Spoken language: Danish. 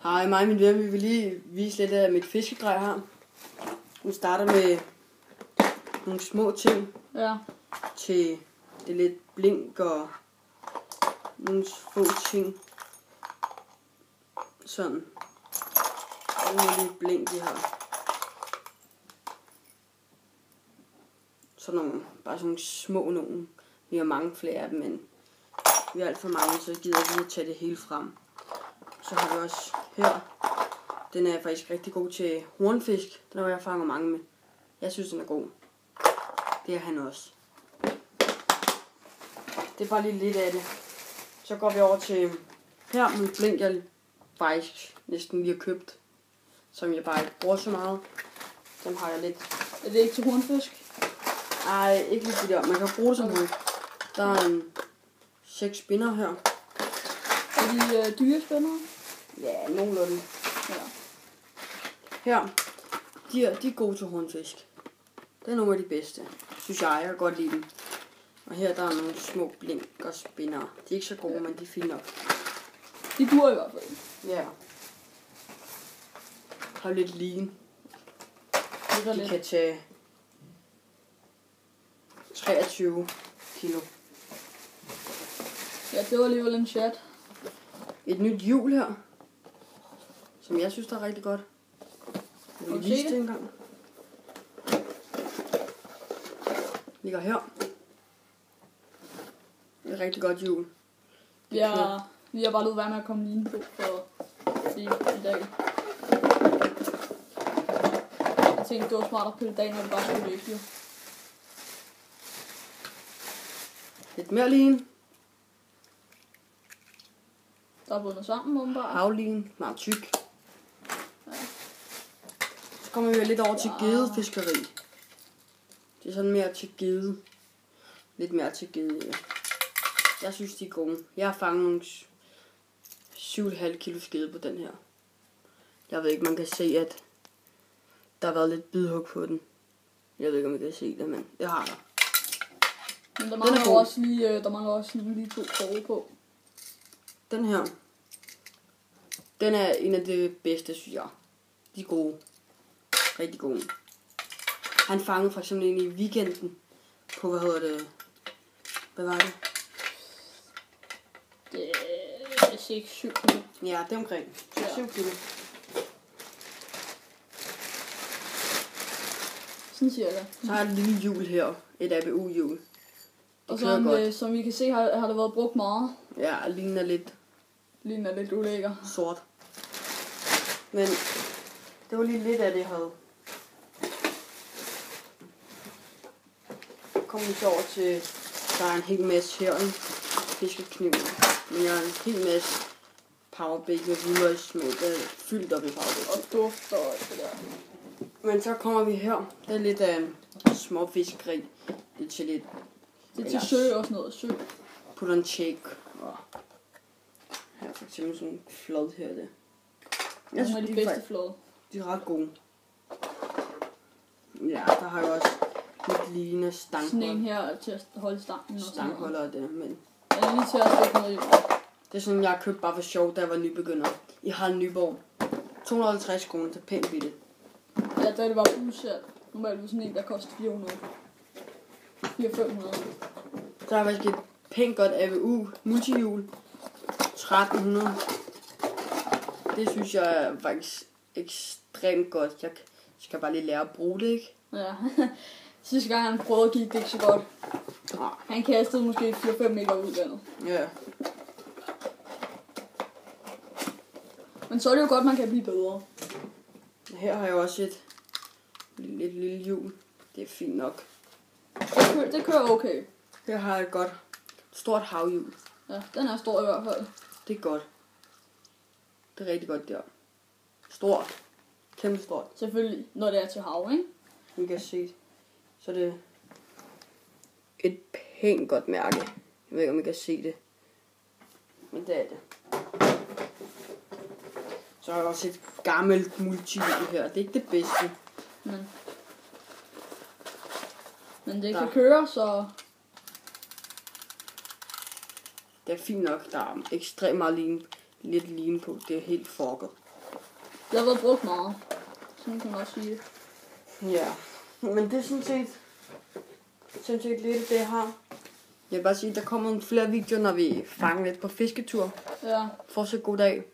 Hej, mig og min ven, vi vil lige vise lidt af mit fiskegrej her. Vi starter med nogle små ting. Ja. Til det lidt blink og nogle få ting. Sådan. Og nu lidt blink det her. Sådan nogle, bare sådan nogle små nogen. Vi har mange flere af dem, men vi er alt for mange, så gider jeg lige at tage det hele frem. Så har vi også her. Den er faktisk rigtig god til hornfisk. Den er jeg fanger mange med. Jeg synes den er god. Det er han også. Det er bare lige lidt af det. Så går vi over til her med blink, jeg faktisk næsten lige har købt. Som jeg bare ikke bruger så meget. Den har jeg lidt. Er det ikke til hornfisk? Nej, ikke lige det der. Man kan bruge det som horn. Der er 6 spinner her. Er de dyrespændere? Ja, nogenlunde. Ja. Her, de er gode til hornfisk. Det er nogle af de bedste, synes jeg. Jeg kan godt lide dem. Og her der er nogle små blink og spinner. De er ikke så gode, men de er fine nok. De duer i hvert fald. Ja. Har lidt lean. De kan tage 23 kilo. Ja, det var alligevel en chat. Et nyt hjul her, som jeg synes der er rigtig godt. Jeg vil vise det engang. Ligger her. Det er et rigtig godt hjul. Vi har bare lavet være med at komme lige på for i dag. Jeg tænkte, det var smart at pille dagen, når det bare skulle væk, jo. Lidt mere lean. Der er bundet sammen, åbenbart. Havlin, meget tyk. Ja. Så kommer vi lidt over til gedefiskeri. Det er sådan mere til gede. Lidt mere til gede, ja. Jeg synes, de er gode. Jeg har fanget nogle 7,5 kilo skede på den her. Jeg ved ikke, man kan se, at der har været lidt bidhug på den. Jeg ved ikke, om man kan se det, men det har der. Men der mangler også lige 2 kroge på. Den her, den er en af de bedste, synes jeg. De er gode. Rigtig gode. Han fangede for eksempel en i weekenden på, hvad var det? Det er 6-7 kilo. Ja, det er omkring 6-7 kilo. Sådan cirka. Så har jeg et lille hjul her, et ABU-hjul. Og som vi kan se, har det været brugt meget. Ja, ligner lidt ulækker. Sort. Men det var lige lidt af det, jeg havde. Kommer vi så over til, der er en hel masse her, fiskekniv. Men jeg har en hel masse powerbait med hvidløgssmag, der er fyldt op i powerbait. Og dufter og alt det der. Men så kommer vi her. Det er lidt af en små fiskeri. Det er til lidt... Det er til sø og sådan noget. Sø. Putter en shake. Og her for eksempel sådan en flod her. Det. Jeg synes, de bedste flod. De er ret gode. Ja, der har jeg også lidt lignende stangholder. Sådan en her til at holde stangen. Stangholder og det, men... Jeg er lige til at stikke noget i. Det er sådan, jeg købte bare for sjov, da jeg var nybegynder. I Harald Nyborg. 250 kroner til pænt bitte. Ja, der er det bare usæt. Normalt er sådan en, der koster 400. 400-500. Der er faktisk et pænt godt AVU multihjul. 1300. Det synes jeg er faktisk ekstremt godt. Jeg skal bare lige lære at bruge det, ikke? Ja. Sidste gang han prøvede, gik det ikke så godt. Han kastede måske 4-5 meter ud i vandet. Ja. Men så er det jo godt, man kan blive bedre. Her har jeg også et lille hjul. Det er fint nok. Det kører okay. Her har jeg et godt stort havhjul. Ja, den er stor i hvert fald. Det er godt. Det er rigtig godt der. Stort. Kæmpe stort. Selvfølgelig, når det er til hav, ikke? I kan se. Så det er et pænt godt mærke. Jeg ved ikke, om I kan se det. Men det er det. Så har jeg også et gammelt multihjul her. Det er ikke det bedste. Men det kan køre, så... Det er fint nok. Der er ekstremt meget lidt lean på. Det er helt fucket. Det har været brugt meget. Sådan kan man også sige det. Ja, men det er sådan set lidt det, jeg har. Jeg vil bare sige, der kommer nogle flere videoer, når vi fanger lidt på fisketur. Ja. Fortsæt god dag.